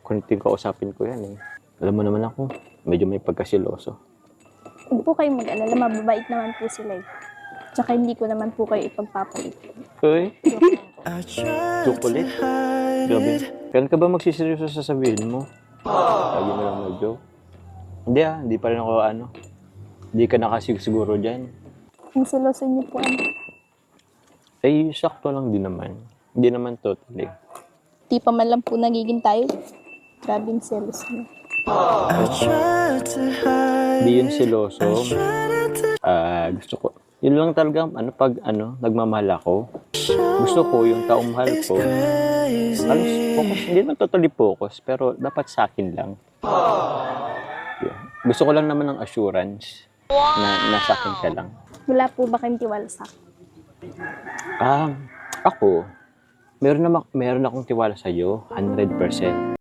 kung kausapin ko yan eh. Alam mo naman ako, medyo may pagkasiloso. Huwag po kayong mag-alala, mababait naman po sila eh. Tsaka hindi ko naman po kayo ipagpapalit. Uy, chocolate? Grabe. Kailan ka ba magsiseriyoso sa sasabihin mo? Lagi mo lang mag-joke. Hindi hindi pa rin ako Hindi ka nakasiguro dyan. Ang siloso niyo po Ay, sakto lang din naman. Hindi naman totally. Di pa man lang po nagiging tayo. Grabe yung selos niyo. Hindi yun siloso. Gusto ko. Yun lang talaga, pag nagmamahal ako. Gusto ko yung taong mahal ko. Halos focus, hindi naman totally focus, pero dapat sa akin lang. Yeah. Gusto ko lang naman ng assurance na nasa akin ka lang. Wala po ba kayong tiwala sa akin? Ako, meron akong tiwala sa'yo, 100%.